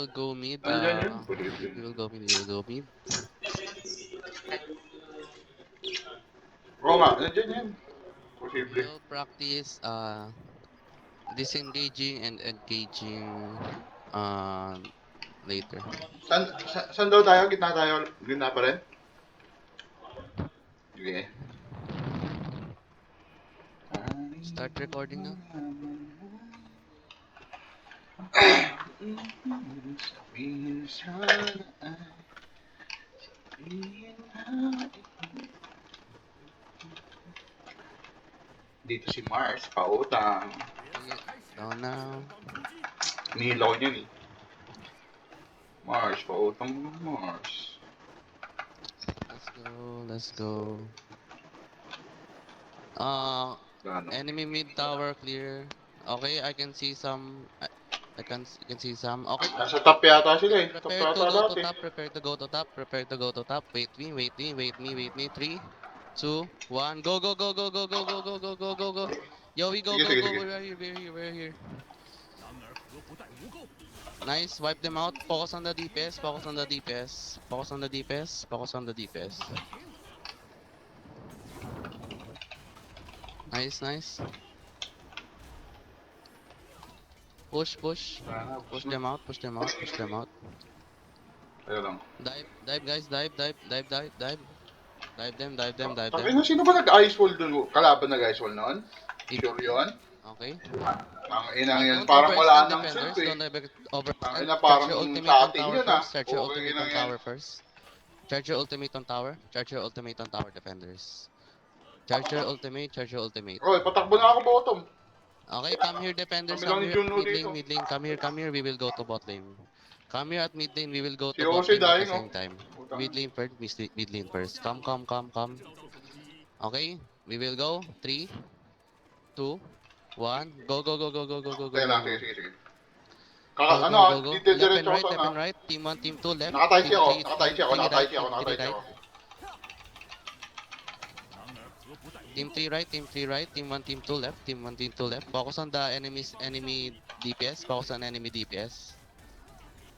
will go mid. Andyan yun. We will go mid. We will go mid. Oo nga, andyan yan. We Posible. will practice disengaging and engaging later. Saan daw tayo? Gitna tayo? Gitna pa rin? Sige. Start recording now. Sabihin sana ay sabihin na dito si Mars, pautang. Down now. Nilaw niyan eh. Mars, pautang Mars. Let's go. Let's go. Gano? Enemy mid tower clear. Okay, I can see some. I can see some. Okay. Nasa top yata sila eh. Top Prepare to yata go to dati. top. Prepare to go to top. Prepare to go to top. Wait me. Wait me. Wait me. Wait me. 3, 2, 1. Go go go go go go go go go go go go. Yo, we go Sige, go sige, go. sige. We're here. We're here. We're here. Nice. Wipe them out. Focus on the DPS. Focus on the DPS. Focus on the DPS. Focus on the DPS. Nice, nice. Push, push. Push them out, push them out, push them out. Ayun lang. Dive, dive guys, dive, dive, dive, dive, dive. Dive them, dive them, dive them. Tangina, sino ba nag-ice wall dun? Kalaban nag-ice wall noon? Sure yun? Okay. Ang inang yan. Don't Parang wala overextend nang defenders, silp eh. don't Ang overextend. ina, Charge parang your ultimate sa on atin tower yun ah. first. Charge your Okay ultimate inang on yan. tower first. Charge your ultimate on tower. Charge your ultimate on tower defenders. Charge your ultimate, charge your ultimate. Oy, patakbo na ako bottom. Okay, come here defenders, Kami lang come ni here Juno mid lane, dito. mid lane, come here, we will go to bot lane. Come here at mid lane, we will go Si to bot Jose lane at the dying oh. same time. Putang. Mid lane first, mid lane first. Come. Okay, we will go. 3, 2, 1. Go. Teka lang, sige, sige, sige. Go, Ano go, ah, go, go. dito Left diretso ako and saan ah. right. Team 1, team 2, left. Nakataisi Team ako, 3, nakataisi ako, team 3 right, nakataisi ako, team 3 nakataisi right. ako. Team 3 right, team 3 right, team 1, team 2 left, team 1, team 2 left. Focus on the enemy DPS, focus on enemy DPS.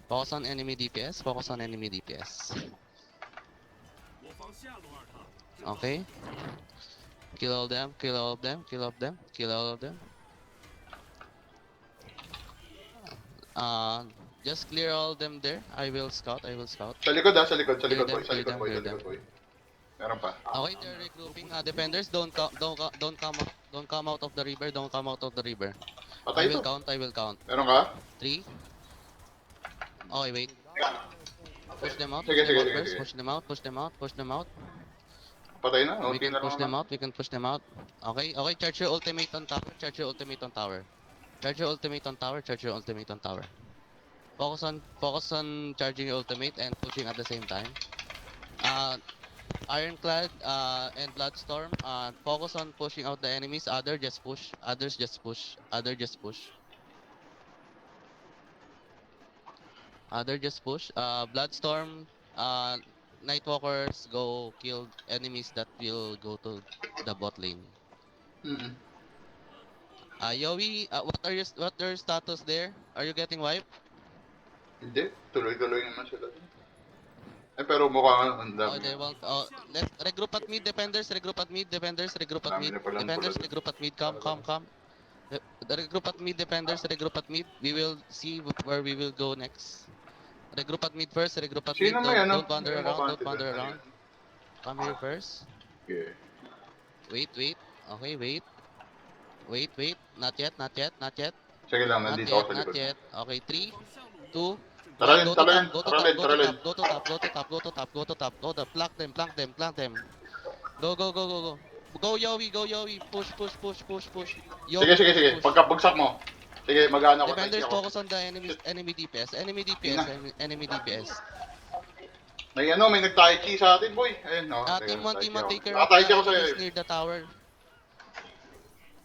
Focus on enemy DPS, focus on enemy DPS. Okay. Kill all of them, kill all of them, kill all of them, kill all of them. Just clear all of them there. I will scout, I will scout. Sa likod ah, sa likod Clear boy, them, sa clear likod them, boy, sa clear them. likod boy. Meron pa. Okay, they're regrouping. Defenders, don't come out of the river. Don't come out of the river. I Patay will ito. count. I will count. Meron ka? 3. Okay, wait. Push them out. Sige, Push them sige, out sige, first. sige. Push them out. Push them out. Push them out. Patay na, We unti can na lang push them naman. out. We can push them out. Okay. Okay. Charge your ultimate on tower. Charge your ultimate on tower. Charge your ultimate on tower. Charge your ultimate on tower. Focus on charging your ultimate and pushing at the same time. Ironclad and Bloodstorm, focus on pushing out the enemies. Others just push. Others just push. Others just push. Others just push. Bloodstorm, Nightwalkers go kill enemies that will go to the bot lane. Mm-mm. Yowie, what are your status there? Are you getting wiped? Hindi, tuloy-tuloy naman sila. Eh pero mukhang ang Oh, dami. they won't. Let's regroup at mid. Defenders, regroup at mid. Defenders, regroup at Dami mid. na palang Defenders, pula. regroup at mid. Come. The regroup at mid. Defenders, regroup at mid. We will see where we will go next. Regroup at mid first. Regroup at mid. Sino may ano? Don't wander May around. mukha Don't wander around. Come here first. Okay. Wait. Okay, wait. Not yet. Sige lang, Not nandito yet. ako sa Not likod. yet. Okay, 3, 2, 1. Taralin, Go to taralin, top. Go to taralin, top. Go to taralin. top. Go to top. Go to top. Go to top. Go to top. Go to plant them. Go. Go Yowie. Push. Yowie, Sige. push. Pagkabagsak mo. Sige, mag-ano ako. Defenders, Ako. focus on the enemy DPS. Enemy DPS. May ano, may nag-tai chi sa atin, boy. Ayun, no. Team 1, take care of Naka-tai chi the ako sa'yo. enemies near the tower.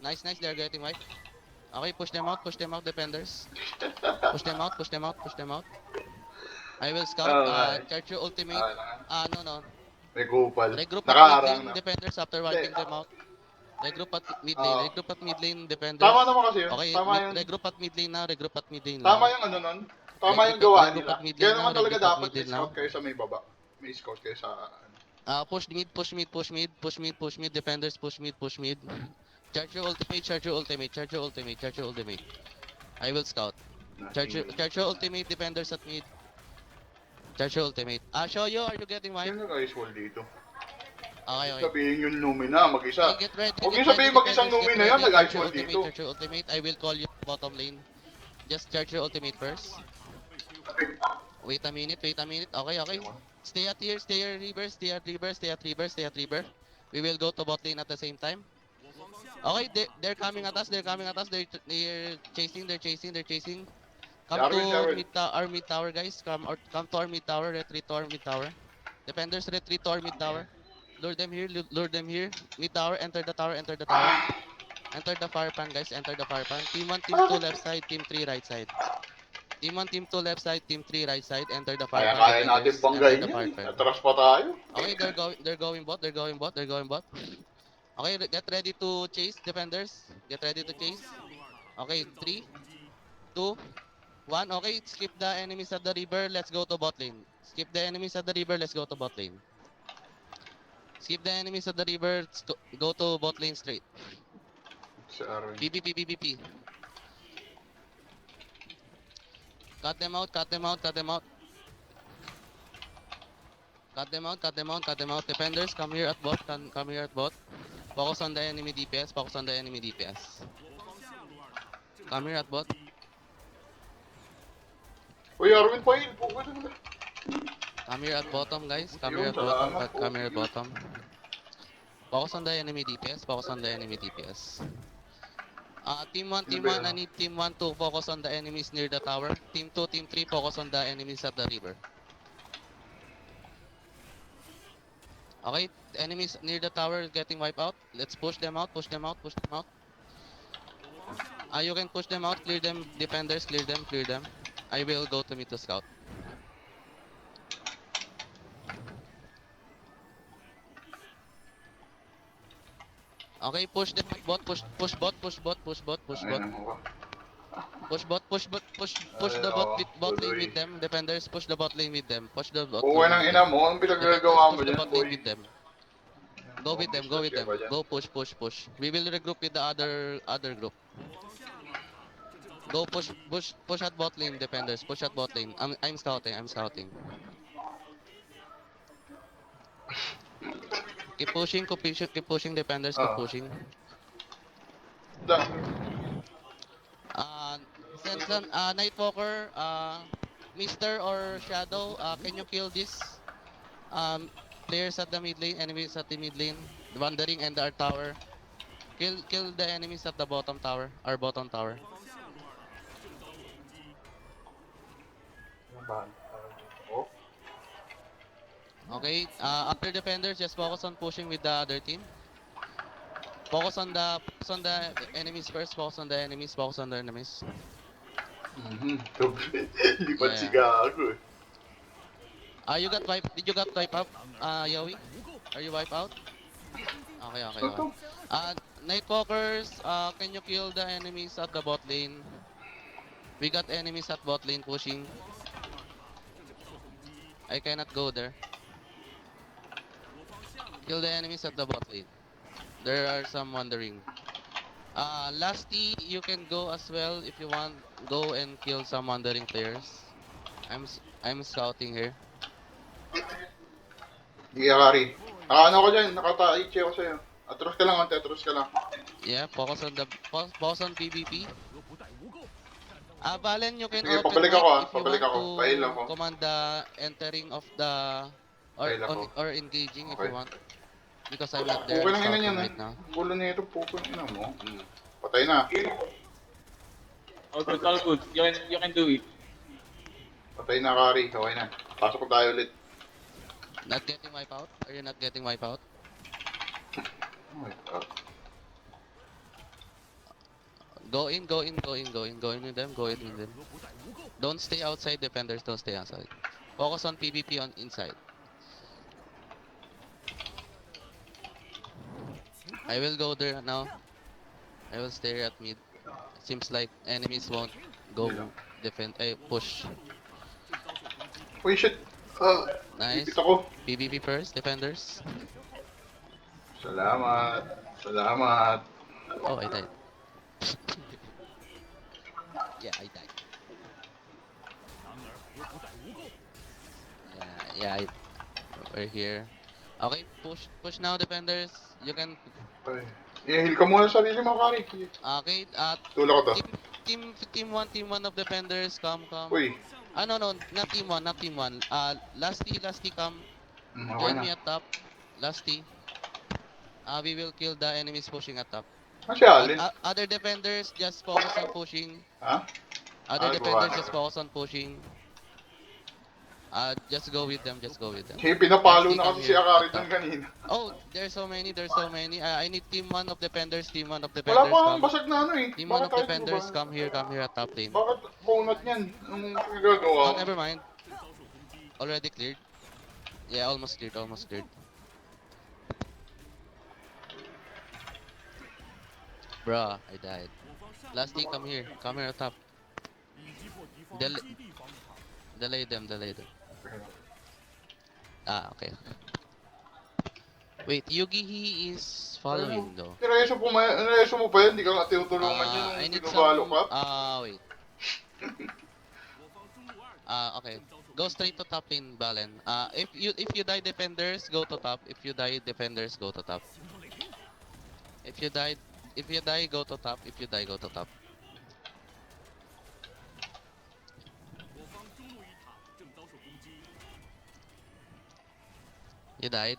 Nice, they're getting wiped. Okay, push them out, defenders. Push them out. I will scout. Alright. Charge your ultimate. No. May kupal. Regroup at mid Nakaharang lane, na. defenders after wiping them out. Regroup at mid Oo. lane, defenders. Tama naman kasi yun. Okay, Tama yun. regroup at mid lane now, Tama yung ano nun. Tama yung gawa Regroup nila. at mid Kaya lane now, naman talaga regroup at dapat mid may lane now. scout kayo sa may baba. May scout kayo sa ano. Push mid, push mid, push mid, push mid, push mid, defenders, push mid, push mid. Charge your ultimate, charge your ultimate, charge your ultimate, charge your ultimate. I will scout. Charge your ultimate, defenders at mid. Charge your ultimate. Show you, are you getting wipe? Sino guys wall dito? Okay, okay. Sabihin yung Lumina, mag-isa. Okay, get ready, Huwag get yung ready, sabihin mag-isang defenders, get Lumina yan, ready. nag-ice Charge your wall ultimate, dito. charge your ultimate. I will call you bottom lane. Just charge your ultimate first. Wait a minute, wait a minute. Okay, okay. Stay at here, stay at river, stay at river, stay at river, stay at river. We will go to bot lane at the same time. Okay, they're coming at us, they're coming at us. They're chasing, they're chasing, they're chasing. Come Jarwin, to Jarwin. our mid tower, guys. Come to our mid tower, retreat to our mid tower. Defenders, retreat to our mid tower. Lure them here, lure them here. Mid tower, enter the tower, enter the tower. Enter the fire pan, guys, enter the fire pan. Team 1, team 2 left side, team 3 right side. Team 1, team 2 left side, team 3 right side, enter the fire pan, Kaya natin defenders, enter the banggain fire yan. pan. Atras pa tayo. Okay, they're going bot, they're going bot, they're going bot. Okay, get ready to chase, defenders. Get ready to chase. Okay, 3, 2, 1. Okay, skip the enemies at the river, let's go to bot lane. Skip the enemies at the river, let's go to bot lane. Skip the enemies at the river, go to bot lane straight. Jarwin. PvP, PvP. Cut them out, cut them out, cut them out. Cut them out, cut them out, cut them out. Defenders, come here at bot, come here at bot. Focus on the enemy DPS, focus on the enemy DPS. Come here at bot. Uy, Jarwin pa yun. Pwede na. Come here at bottom, guys. Come here Yun, at bottom, salamat po. come here at bottom. Focus on the enemy DPS, focus on the enemy DPS. Team 1, team 1, I need team 1 to focus on the enemies near the tower. Team 2, team 3, focus on the enemies at the river. Okay, enemies near the tower getting wiped out. Let's push them out, push them out, push them out. You can push them out, clear them, defenders, clear them, clear them. I will go to meet the scout. Okay, push them bot, push bot, push bot, push bot, push bot. Ayun ako. Push bot, push bot, push the bot lane with them. Defenders, push the bot lane with them. Push the bot Buhay lane ng with ina them. mo, anong Defenders, pinaggagawa mo push the dyan, bot boy? lane with them. Go with them, go with them. Go push, push, push. We will regroup with the other group. Go push at bot lane, defenders. Push at bot lane. I'm scouting, I'm scouting. Keep pushing, defenders, keep pushing. Da. Nightwalker, Mister or Shadow, can you kill this players at the mid lane, enemies at the mid lane, wandering and our tower? Kill the enemies at the bottom tower, our bottom tower. Oh. Okay, after defenders, just focus on pushing with the other team. Focus on the enemies first. Focus on the enemies. Focus on the enemies. Hindi pa Yeah. si gago eh. You got wipe? Did you got wipe out? Yowie? Are you wipe out? Okay, okay. Okay. Nightwalkers, can you kill the enemies at the bot lane? We got enemies at bot lane pushing. I cannot go there. Kill the enemies at the bot lane. There are some wandering. Lasty, you can go as well if you want. Go and kill some wandering players. I'm scouting here. Hindi Akari. Ano ko dyan, nakata-ichi ako sa'yo. Atros ka lang, ante, atros ka lang. Yeah, focus on PvP. Valen, you can Sige, open pabalik mic ako, if you pabalik want ako. Pahil to ako. command the entering of the Pahil ako. or engaging if Okay. you want. Because I'm not there Puko ng ina scouting niyan eh. right now. Gulo na ito, puko ng ina mo. Patay na. All good. You can do it. Patay na, Akari. Okay na. Pasok ko tayo ulit. Not getting wipe out? Are you not getting wipe out? Oh my God. Go in with them, go in with them. Don't stay outside, defenders, don't stay outside. Focus on PvP on inside. I will go there now. I will stay at mid. Seems like enemies won't go defend, push. Uy, shit. Nice. Ipit ako. PvP first, defenders. Salamat. Salamat. Oh, I died. Yeah, I died. We're here. Okay, push now, defenders. You can. Ay. I-heal ka muna sa sarili mo, Kari. Okay, Tulak ko to. team one of defenders, come. Uy. No, not team one. Lasty, come. Okay Join na. me at top. Lasty. We will kill the enemies pushing at top. Ah, si Alin. Other defenders, just focus on pushing. Ha? Other Ah, defenders, gawa na. just focus on pushing. Just go with them. Hey, pinapalo Lasty, na come kasi si here, Akari at dun top. kanina. Oh, there's so many. I need team one of defenders, Wala come. pa akong basag na ano eh. Team one Bakit of tayo defenders, bumaba? come here at top lane. Bakit bonat yan? Anong nagagawa Oh, ko? never mind. Already cleared. Yeah, almost cleared. Bruh, I died. Lasty, come here at top. Delay them. Okay. Wait, Yugi, he is following though. Nireso mo pa yan, di ka nga tinutulungan yun I nung need pinabalo some. ka. Wait. Okay. Go straight to top lane, Balen. If you die defenders, go to top. If you die defenders, go to top. If you die, go to top. If you die, go to top. You died.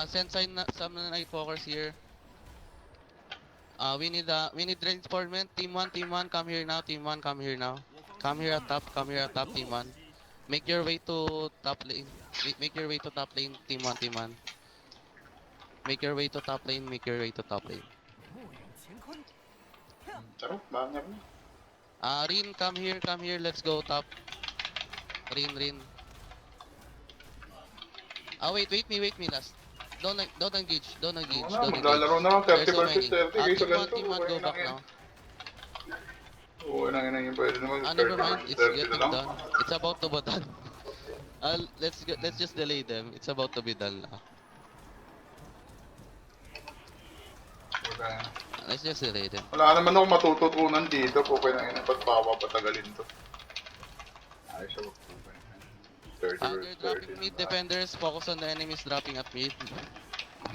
Send some night walkers here. We need reinforcement. Team one, come here now. Come here at top. Team one. Make your way to top lane. Make your way to top lane. Team one. Make your way to top lane. Tara, banner na. Rin, come here. Let's go top. Rin. Wait me last. Don't engage. Maglalaro na ako, 30 versus 30. Guys, sa ganito. Team one, go back now. Oo, nang yun. Pwede naman Never 30 mind. versus It's 30 na getting lang. done. It's about to be done. Let's just delay them. It's about to be done now. Okay. Let's just delay them. Wala naman ako matututunan dito. Okay na yun. Ba't papatagalin to? Ayos ako. 30 They're versus 30 dropping mid na. defenders. Focus on the enemies dropping at mid.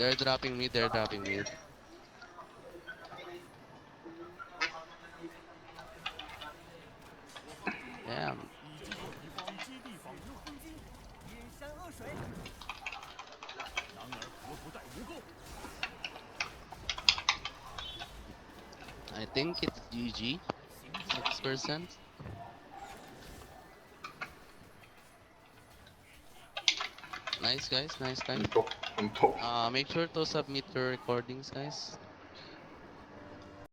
They're dropping mid. Damn. I think it's GG. 6%. Nice guys. Suntok. Make sure to submit your recordings, guys.